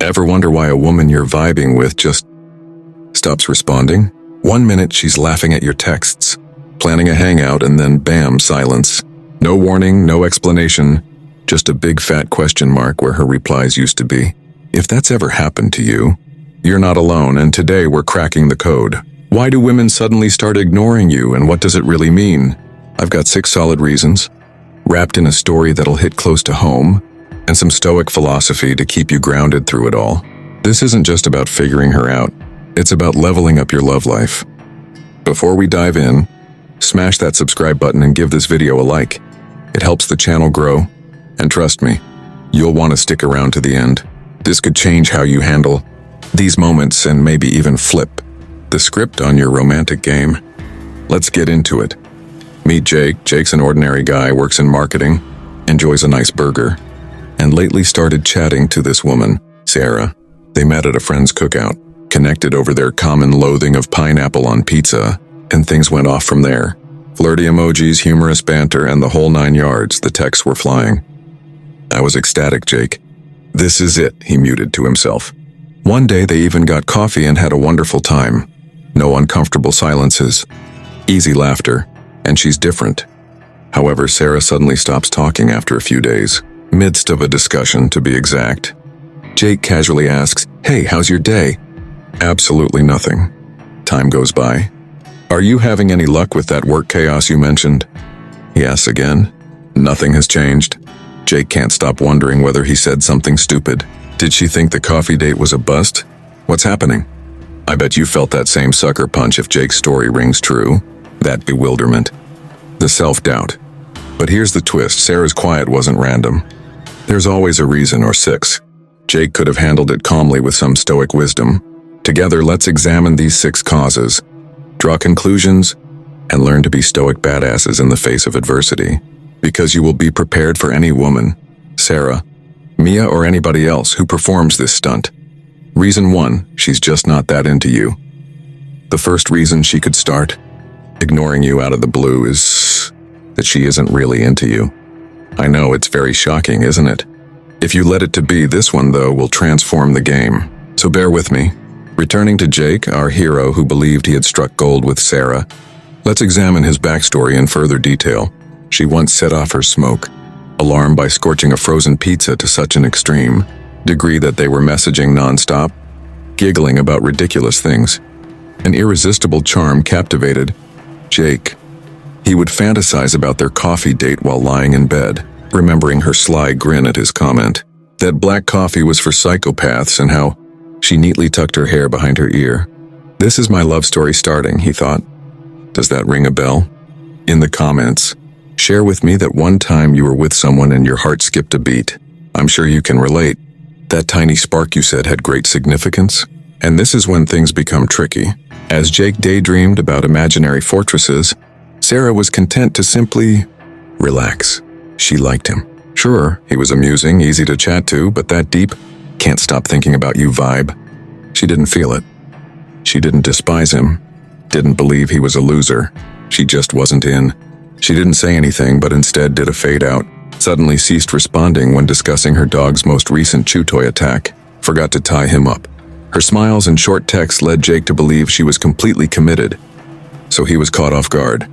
Ever wonder why a woman you're vibing with just stops responding? 1 minute she's laughing at your texts, planning a hangout, and then bam, silence. No warning, no explanation, just a big fat question mark where her replies used to be. If that's ever happened to you, you're not alone, and today we're cracking the code. Why do women suddenly start ignoring you, and what does it really mean? I've got 6 solid reasons, wrapped in a story that'll hit close to home, and some Stoic philosophy to keep you grounded through it all. This isn't just about figuring her out, it's about leveling up your love life. Before we dive in, smash that subscribe button and give this video a like. It helps the channel grow, and trust me, you'll want to stick around to the end. This could change how you handle these moments and maybe even flip the script on your romantic game. Let's get into it. Meet Jake. Jake's an ordinary guy, works in marketing, enjoys a nice burger, and lately started chatting to this woman, Sarah. They met at a friend's cookout, connected over their common loathing of pineapple on pizza, and things went off from there. Flirty emojis, humorous banter, and the whole 9 yards. The texts were flying. I was ecstatic, Jake. This is it, he muted to himself. One day they even got coffee and had a wonderful time. No uncomfortable silences, easy laughter, and she's different. However, Sarah suddenly stops talking after a few days, midst of a discussion to be exact. Jake casually asks, "Hey, how's your day?" Absolutely nothing. Time goes by. "Are you having any luck with that work chaos you mentioned?" He asks again. Nothing has changed. Jake can't stop wondering whether he said something stupid. Did she think the coffee date was a bust? What's happening? I bet you felt that same sucker punch if Jake's story rings true. That bewilderment. The self-doubt. But here's the twist, Sarah's quiet wasn't random. There's always a reason or 6. Jake could have handled it calmly with some Stoic wisdom. Together, let's examine these 6 causes, draw conclusions, and learn to be Stoic badasses in the face of adversity. Because you will be prepared for any woman, Sarah, Mia, or anybody else who performs this stunt. Reason 1, she's just not that into you. The first reason she could start ignoring you out of the blue is that she isn't really into you. I know, it's very shocking, isn't it? If you let it to be, this one, though, will transform the game. So bear with me. Returning to Jake, our hero who believed he had struck gold with Sarah, let's examine his backstory in further detail. She once set off her smoke alarm by scorching a frozen pizza to such an extreme degree that they were messaging nonstop, giggling about ridiculous things. An irresistible charm captivated Jake. He would fantasize about their coffee date while lying in bed, remembering her sly grin at his comment that black coffee was for psychopaths and how she neatly tucked her hair behind her ear. This is my love story starting, he thought. Does that ring a bell? In the comments, share with me that one time you were with someone and your heart skipped a beat. I'm sure you can relate. That tiny spark you said had great significance. And this is when things become tricky. As Jake daydreamed about imaginary fortresses, Sarah was content to simply relax. She liked him. Sure, he was amusing, easy to chat to, but that deep, can't stop thinking about you vibe, she didn't feel it. She didn't despise him, didn't believe he was a loser. She just wasn't in. She didn't say anything, but instead did a fade out, suddenly ceased responding when discussing her dog's most recent chew toy attack, forgot to tie him up. Her smiles and short texts led Jake to believe she was completely committed, so he was caught off guard.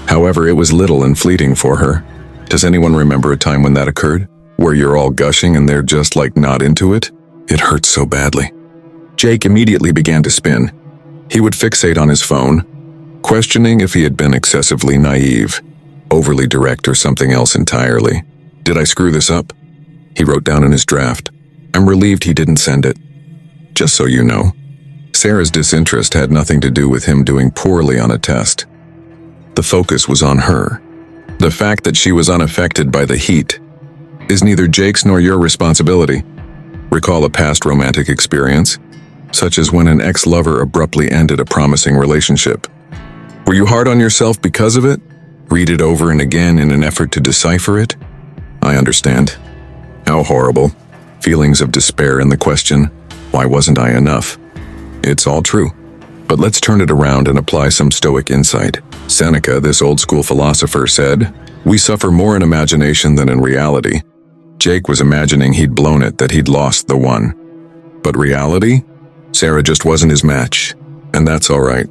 However, it was little and fleeting for her. Does anyone remember a time when that occurred? Where you're all gushing and they're just like not into it? It hurts so badly. Jake immediately began to spin. He would fixate on his phone, questioning if he had been excessively naive, overly direct, or something else entirely. Did I screw this up? He wrote down in his draft. I'm relieved he didn't send it. Just so you know, Sarah's disinterest had nothing to do with him doing poorly on a test. The focus was on her. The fact that she was unaffected by the heat is neither Jake's nor your responsibility. Recall a past romantic experience, such as when an ex-lover abruptly ended a promising relationship. Were you hard on yourself because of it? Read it over and again in an effort to decipher it? I understand. How horrible. Feelings of despair and the question, why wasn't I enough? It's all true. But let's turn it around and apply some Stoic insight. Seneca, this old-school philosopher, said, "We suffer more in imagination than in reality." Jake was imagining he'd blown it, that he'd lost the one. But reality? Sarah just wasn't his match. And that's all right.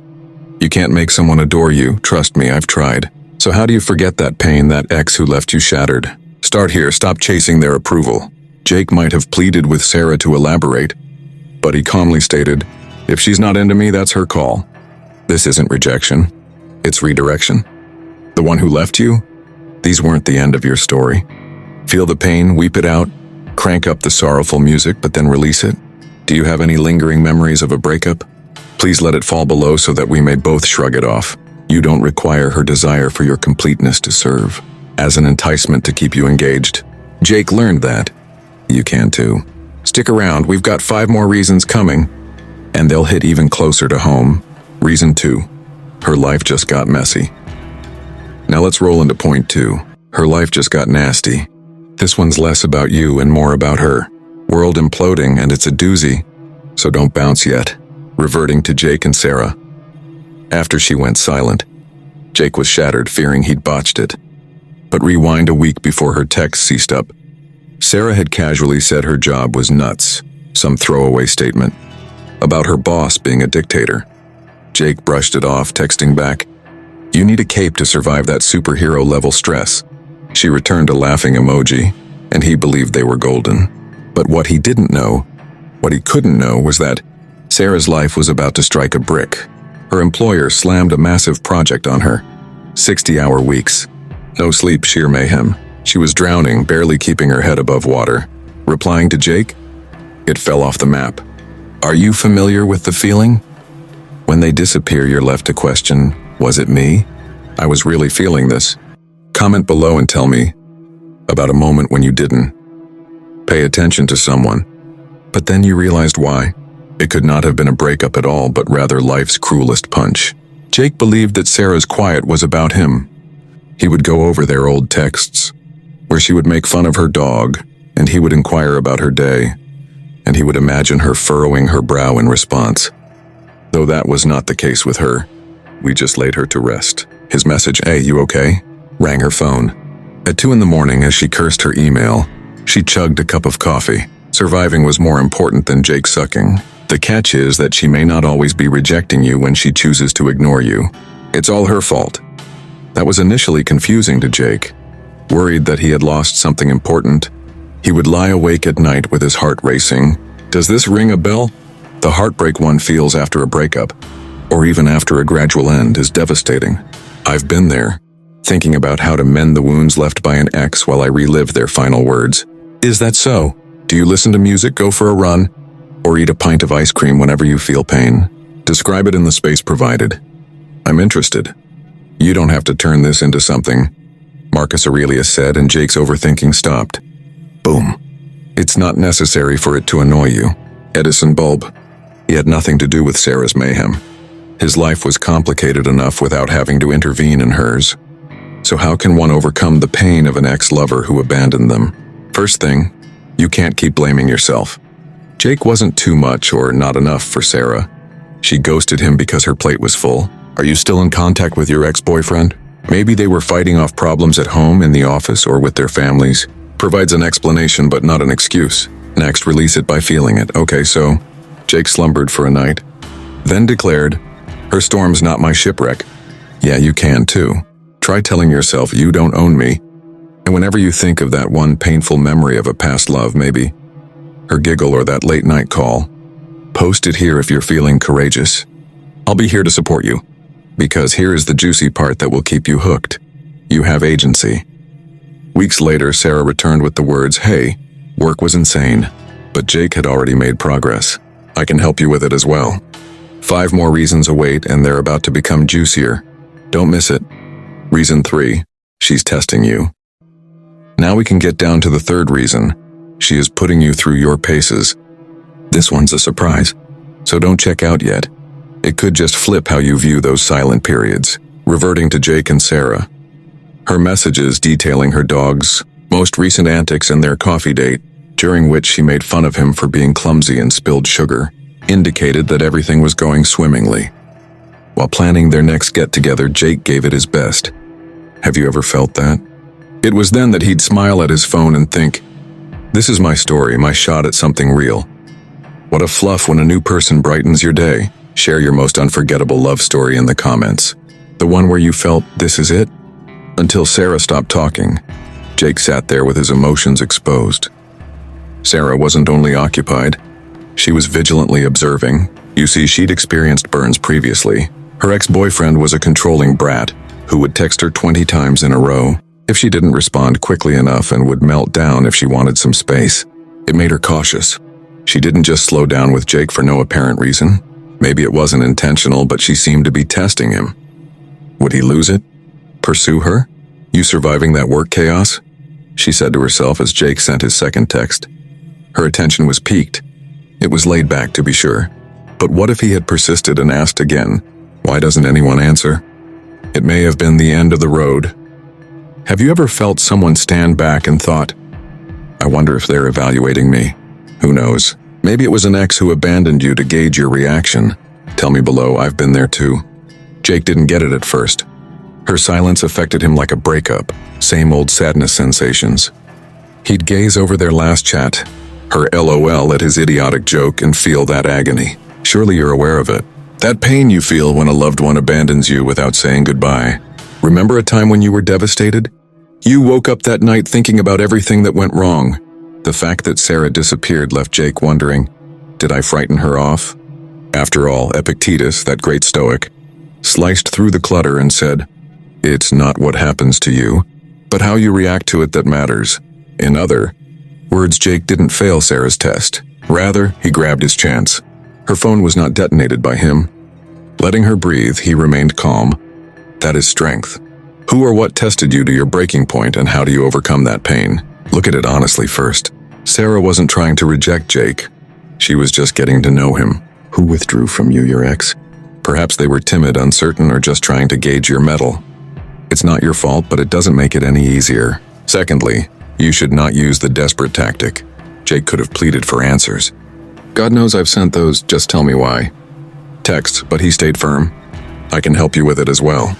You can't make someone adore you, trust me, I've tried. So how do you forget that pain, that ex who left you shattered? Start here, stop chasing their approval. Jake might have pleaded with Sarah to elaborate, but he calmly stated, if she's not into me, that's her call. This isn't rejection, it's redirection. The one who left you? These weren't the end of your story. Feel the pain, weep it out, crank up the sorrowful music, but then release it. Do you have any lingering memories of a breakup? Please let it fall below so that we may both shrug it off. You don't require her desire for your completeness to serve as an enticement to keep you engaged. Jake learned that. You can too. Stick around, we've got 5 more reasons coming, and they'll hit even closer to home. Reason 2. Her life just got messy. Now let's roll into point 2. Her life just got nasty. This one's less about you and more about her. World imploding, and it's a doozy, so don't bounce yet. Reverting to Jake and Sarah. After she went silent, Jake was shattered, fearing he'd botched it. But rewind a week before her text ceased up. Sarah had casually said her job was nuts, some throwaway statement about her boss being a dictator. Jake brushed it off, texting back, "You need a cape to survive that superhero-level stress." She returned a laughing emoji, and he believed they were golden. But what he couldn't know, was that Sarah's life was about to strike a brick. Her employer slammed a massive project on her. 60-hour weeks. No sleep, sheer mayhem. She was drowning, barely keeping her head above water. Replying to Jake, it fell off the map. Are you familiar with the feeling? When they disappear, you're left to question, was it me? I was really feeling this. Comment below and tell me about a moment when you didn't pay attention to someone, but then you realized why. It could not have been a breakup at all, but rather life's cruelest punch. Jake believed that Sarah's quiet was about him. He would go over their old texts, where she would make fun of her dog, and he would inquire about her day, and he would imagine her furrowing her brow in response. Though that was not the case with her, we just laid her to rest. His message, "Hey, you okay?" rang her phone. At 2 a.m, as she cursed her email, she chugged a cup of coffee. Surviving was more important than Jake sucking. The catch is that she may not always be rejecting you when she chooses to ignore you. It's all her fault. That was initially confusing to Jake. Worried that he had lost something important, he would lie awake at night with his heart racing. Does this ring a bell? The heartbreak one feels after a breakup, or even after a gradual end, is devastating. I've been there, thinking about how to mend the wounds left by an ex while I relive their final words. Is that so? Do you listen to music, go for a run, or eat a pint of ice cream whenever you feel pain? Describe it in the space provided. I'm interested. You don't have to turn this into something, Marcus Aurelius said, and Jake's overthinking stopped. Boom. It's not necessary for it to annoy you. Edison bulb. He had nothing to do with Sarah's mayhem. His life was complicated enough without having to intervene in hers. So how can one overcome the pain of an ex-lover who abandoned them? First thing, you can't keep blaming yourself. Jake wasn't too much or not enough for Sarah. She ghosted him because her plate was full. Are you still in contact with your ex-boyfriend? Maybe they were fighting off problems at home, in the office, or with their families. Provides an explanation but not an excuse. Next, release it by feeling it. Okay, so Jake slumbered for a night, then declared, "Her storm's not my shipwreck." Yeah, you can too. Try telling yourself you don't own me. And whenever you think of that one painful memory of a past love, maybe her giggle or that late night call, post it here if you're feeling courageous. I'll be here to support you, because here is the juicy part that will keep you hooked. You have agency. Weeks later, Sarah returned with the words, "Hey, work was insane, but Jake had already made progress. I can help you with it as well." 5 more reasons await, and they're about to become juicier. Don't miss it. Reason 3, she's testing you. Now we can get down to the 3rd reason. She is putting you through your paces. This one's a surprise, so don't check out yet. It could just flip how you view those silent periods. Reverting to Jake and Sarah. Her messages detailing her dog's most recent antics and their coffee date, during which she made fun of him for being clumsy and spilled sugar, indicated that everything was going swimmingly. While planning their next get-together, Jake gave it his best. Have you ever felt that? It was then that he'd smile at his phone and think, "This is my story, my shot at something real." What a fluff when a new person brightens your day. Share your most unforgettable love story in the comments. The one where you felt, this is it? Until Sarah stopped talking, Jake sat there with his emotions exposed. Sarah wasn't only occupied, she was vigilantly observing. You see, she'd experienced burns previously. Her ex-boyfriend was a controlling brat who would text her 20 times in a row if she didn't respond quickly enough and would melt down if she wanted some space. It made her cautious. She didn't just slow down with Jake for no apparent reason. Maybe it wasn't intentional, but she seemed to be testing him. Would he lose it? Pursue her? You surviving that work chaos? She said to herself as Jake sent his second text. Her attention was piqued. It was laid back, to be sure. But what if he had persisted and asked again? Why doesn't anyone answer? It may have been the end of the road. Have you ever felt someone stand back and thought, I wonder if they're evaluating me? Who knows? Maybe it was an ex who abandoned you to gauge your reaction. Tell me below, I've been there too. Jake didn't get it at first. Her silence affected him like a breakup, same old sadness sensations. He'd gaze over their last chat, her LOL at his idiotic joke, and feel that agony. Surely you're aware of it. That pain you feel when a loved one abandons you without saying goodbye. Remember a time when you were devastated? You woke up that night thinking about everything that went wrong. The fact that Sarah disappeared left Jake wondering, did I frighten her off? After all, Epictetus, that great Stoic, sliced through the clutter and said, it's not what happens to you, but how you react to it that matters. In other words, Jake didn't fail Sarah's test. Rather, he grabbed his chance. Her phone was not detonated by him. Letting her breathe, he remained calm. That is strength. Who or what tested you to your breaking point, and how do you overcome that pain? Look at it honestly first. Sarah wasn't trying to reject Jake. She was just getting to know him. Who withdrew from you, your ex? Perhaps they were timid, uncertain, or just trying to gauge your mettle. It's not your fault, but it doesn't make it any easier. Secondly, you should not use the desperate tactic. Jake could have pleaded for answers. God knows I've sent those, just tell me why. Texts, but he stayed firm. I can help you with it as well.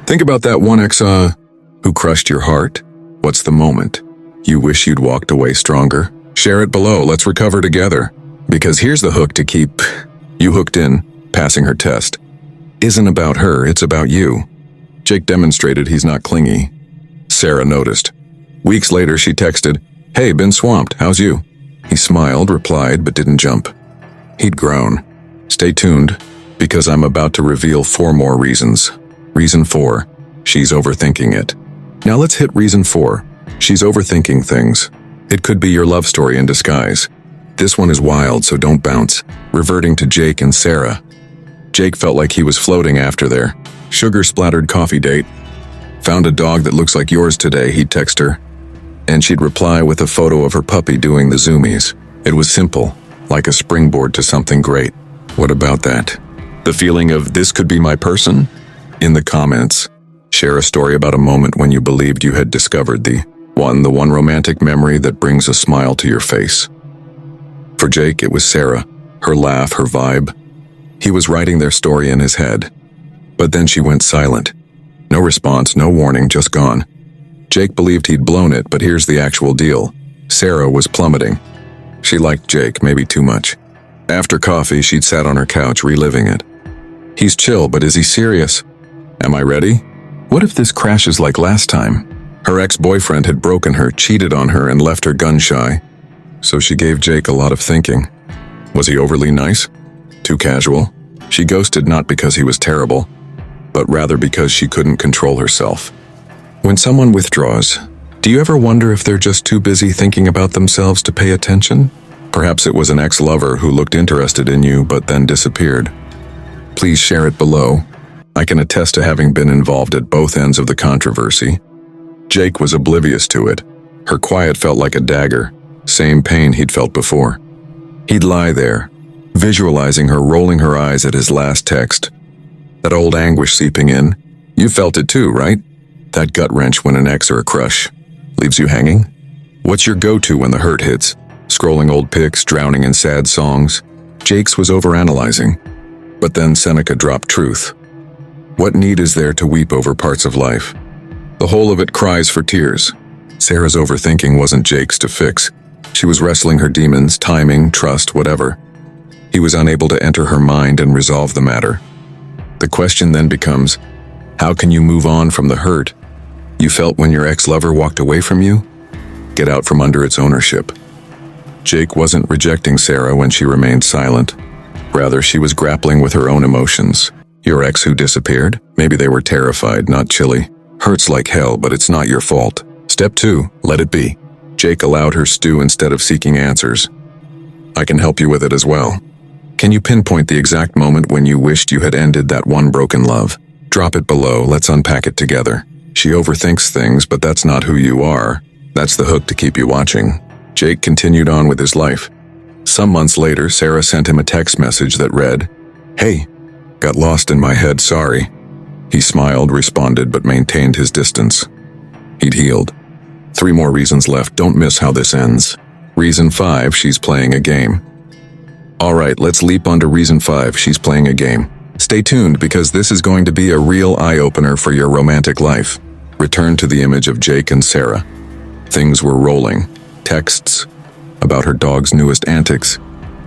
Think about that one ex, who crushed your heart. What's the moment you wish you'd walked away stronger? Share it below, let's recover together. Because here's the hook to keep you hooked in. Passing her test isn't about her, it's about you. Jake demonstrated he's not clingy. Sarah noticed. Weeks later, she texted, hey, been swamped, how's you? He smiled, replied, but didn't jump. He'd grown. Stay tuned, because I'm about to reveal 4 more reasons. Reason 4, she's overthinking it. Now let's hit reason 4. She's overthinking things. It could be your love story in disguise. This one is wild, so don't bounce. Reverting to Jake and Sarah. Jake felt like he was floating after their sugar-splattered coffee date. Found a dog that looks like yours today, he'd text her. And she'd reply with a photo of her puppy doing the zoomies. It was simple, like a springboard to something great. What about that? The feeling of this could be my person? In the comments, share a story about a moment when you believed you had discovered the one romantic memory that brings a smile to your face. For Jake, it was Sarah, her laugh, her vibe. He was writing their story in his head. But then she went silent. No response, no warning, just gone. Jake believed he'd blown it, but here's the actual deal. Sarah was plummeting. She liked Jake, maybe too much. After coffee, she'd sat on her couch, reliving it. He's chill, but is he serious? Am I ready? What if this crashes like last time? Her ex-boyfriend had broken her, cheated on her, and left her gun-shy. So she gave Jake a lot of thinking. Was he overly nice? Too casual? She ghosted not because he was terrible, but rather because she couldn't control herself. When someone withdraws, do you ever wonder if they're just too busy thinking about themselves to pay attention? Perhaps it was an ex-lover who looked interested in you but then disappeared. Please share it below. I can attest to having been involved at both ends of the controversy. Jake was oblivious to it. Her quiet felt like a dagger, same pain he'd felt before. He'd lie there, visualizing her rolling her eyes at his last text. That old anguish seeping in. You felt it too, right? That gut wrench when an ex or a crush leaves you hanging? What's your go-to when the hurt hits? Scrolling old pics, drowning in sad songs? Jake's was overanalyzing. But then Seneca dropped truth. What need is there to weep over parts of life? The whole of it cries for tears. Sarah's overthinking wasn't Jake's to fix. She was wrestling her demons, timing, trust, whatever. He was unable to enter her mind and resolve the matter. The question then becomes, how can you move on from the hurt you felt when your ex-lover walked away from you? Get out from under its ownership. Jake wasn't rejecting Sarah when she remained silent. Rather, she was grappling with her own emotions. Your ex who disappeared? Maybe they were terrified, not chilly. Hurts like hell, but it's not your fault. Step 2, let it be. Jake allowed her stew instead of seeking answers. I can help you with it as well. Can you pinpoint the exact moment when you wished you had ended that one broken love? Drop it below, let's unpack it together. She overthinks things, but that's not who you are. That's the hook to keep you watching. Jake continued on with his life. Some months later, Sarah sent him a text message that read, "Hey, got lost in my head, sorry." He smiled, responded, but maintained his distance. He'd healed. 3 more reasons left, don't miss how this ends. Reason 5, she's playing a game. Alright, let's leap onto reason 5, she's playing a game. Stay tuned because this is going to be a real eye-opener for your romantic life. Return to the image of Jake and Sarah. Things were rolling. Texts about her dog's newest antics.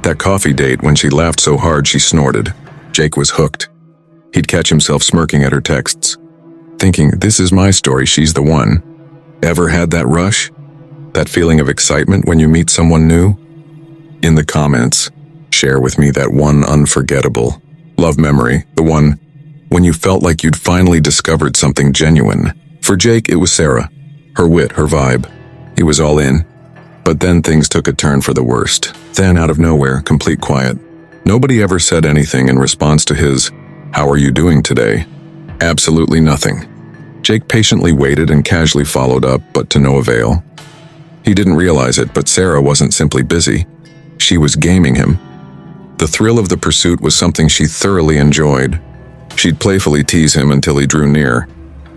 That coffee date when she laughed so hard she snorted. Jake was hooked. He'd catch himself smirking at her texts, thinking, this is my story, she's the one. Ever had that rush? That feeling of excitement when you meet someone new? In the comments, share with me that one unforgettable love memory, the one when you felt like you'd finally discovered something genuine. For Jake, it was Sarah. Her wit, her vibe. He was all in. But then things took a turn for the worst. Then, out of nowhere, complete quiet. Nobody ever said anything in response to his, "How are you doing today?" Absolutely nothing. Jake patiently waited and casually followed up, but to no avail. He didn't realize it, but Sarah wasn't simply busy. She was gaming him. The thrill of the pursuit was something she thoroughly enjoyed. She'd playfully tease him until he drew near,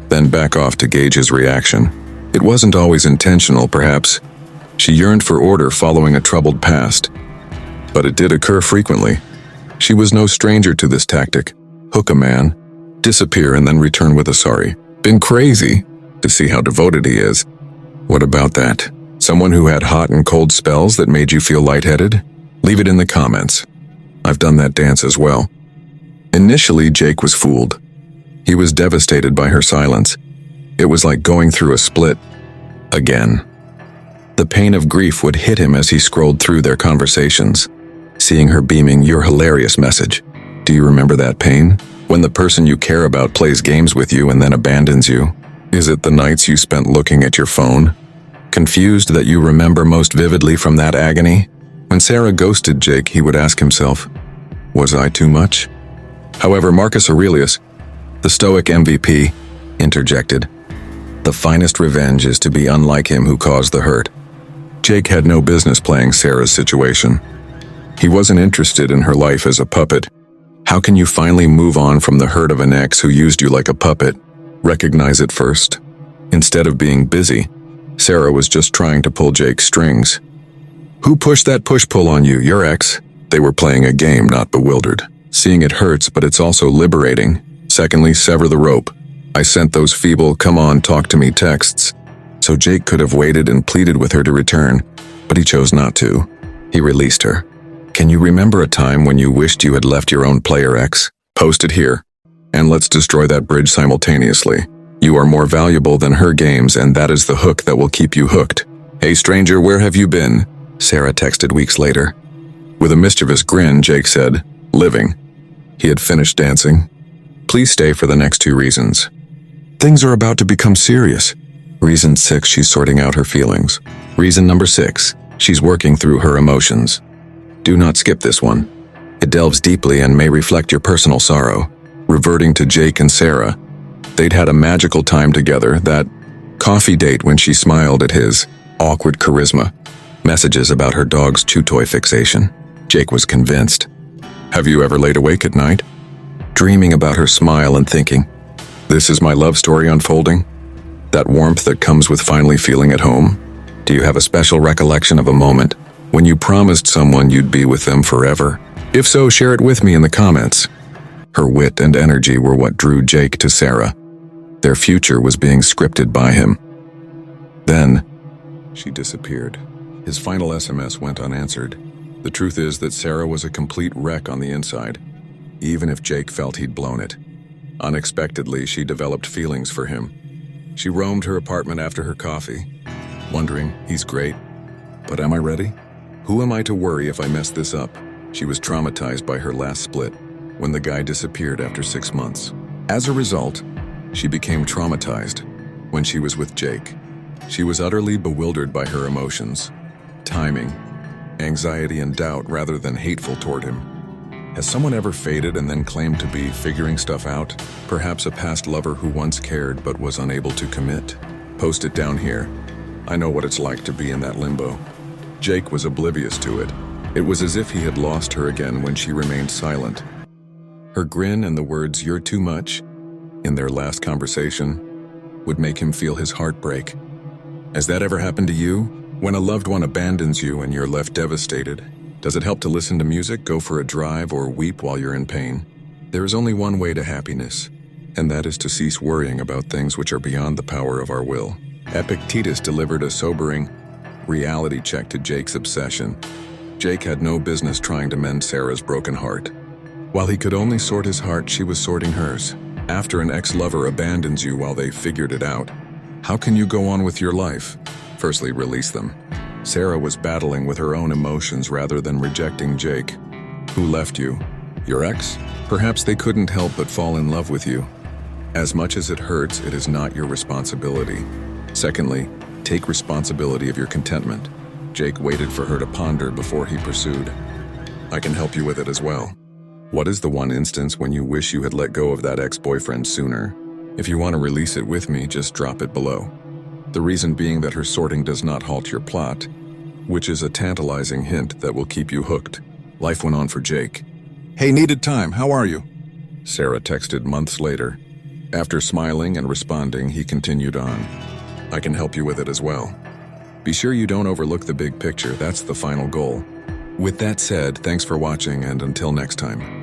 then back off to gauge his reaction. It wasn't always intentional, perhaps. She yearned for order following a troubled past. But it did occur frequently. She was no stranger to this tactic. Hook a man, disappear and then return with a sorry. Been crazy to see how devoted he is. What about that? Someone who had hot and cold spells that made you feel lightheaded? Leave it in the comments. I've done that dance as well. Initially, Jake was fooled. He was devastated by her silence. It was like going through a split again. The pain of grief would hit him as he scrolled through their conversations, seeing her beaming, "You're hilarious" message. Do you remember that pain? When the person you care about plays games with you and then abandons you? Is it the nights you spent looking at your phone? Confused that you remember most vividly from that agony? When Sarah ghosted Jake, he would ask himself, was I too much? However, Marcus Aurelius, the Stoic MVP, interjected, the finest revenge is to be unlike him who caused the hurt. Jake had no business playing Sarah's situation. He wasn't interested in her life as a puppet. How can you finally move on from the hurt of an ex who used you like a puppet? Recognize it first. Instead of being busy, Sarah was just trying to pull Jake's strings. Who pushed that push-pull on you, your ex? They were playing a game, not bewildered. Seeing it hurts, but it's also liberating. Secondly, sever the rope. I sent those feeble, "come on, talk to me" texts. So Jake could have waited and pleaded with her to return, but he chose not to. He released her. Can you remember a time when you wished you had left your own player ex? Post it here. And let's destroy that bridge simultaneously. You are more valuable than her games, and that is the hook that will keep you hooked. Hey stranger, where have you been? Sarah texted weeks later. With a mischievous grin, Jake said, living. He had finished dancing. Please stay for the next 2 reasons. Things are about to become serious. Reason 6, she's sorting out her feelings. Reason number 6, she's working through her emotions. Do not skip this one. It delves deeply and may reflect your personal sorrow. Reverting to Jake and Sarah, they'd had a magical time together, that coffee date when she smiled at his awkward charisma. Messages about her dog's chew toy fixation. Jake was convinced. Have you ever laid awake at night, dreaming about her smile and thinking, this is my love story unfolding? That warmth that comes with finally feeling at home? Do you have a special recollection of a moment when you promised someone you'd be with them forever? If so, share it with me in the comments. Her wit and energy were what drew Jake to Sarah. Their future was being scripted by him. Then, she disappeared. His final SMS went unanswered. The truth is that Sarah was a complete wreck on the inside, even if Jake felt he'd blown it. Unexpectedly, she developed feelings for him. She roamed her apartment after her coffee, wondering, he's great, but am I ready? Who am I to worry if I mess this up? She was traumatized by her last split, when the guy disappeared after 6 months. As a result, she became traumatized when she was with Jake. She was utterly bewildered by her emotions, timing, anxiety and doubt rather than hateful toward him. Has someone ever faded and then claimed to be figuring stuff out? Perhaps a past lover who once cared but was unable to commit? Post it down here. I know what it's like to be in that limbo. Jake was oblivious to it. It was as if he had lost her again when she remained silent. Her grin and the words, "You're too much," in their last conversation, would make him feel his heart break. Has that ever happened to you? When a loved one abandons you and you're left devastated, does it help to listen to music, go for a drive, or weep while you're in pain? There is only one way to happiness, and that is to cease worrying about things which are beyond the power of our will. Epictetus delivered a sobering reality check to Jake's obsession. Jake had no business trying to mend Sarah's broken heart. While he could only sort his heart, she was sorting hers. After an ex-lover abandons you while they figured it out, how can you go on with your life? Firstly, release them. Sarah was battling with her own emotions rather than rejecting Jake. Who left you? Your ex? Perhaps they couldn't help but fall in love with you. As much as it hurts, it is not your responsibility. Secondly, take responsibility of your contentment. Jake waited for her to ponder before he pursued. I can help you with it as well. What is the one instance when you wish you had let go of that ex-boyfriend sooner? If you want to release it with me, just drop it below. The reason being that her sorting does not halt your plot, which is a tantalizing hint that will keep you hooked. Life went on for Jake. Hey, needed time, how are you? Sarah texted months later. After smiling and responding, he continued on. I can help you with it as well. Be sure you don't overlook the big picture, that's the final goal. With that said, thanks for watching, and until next time.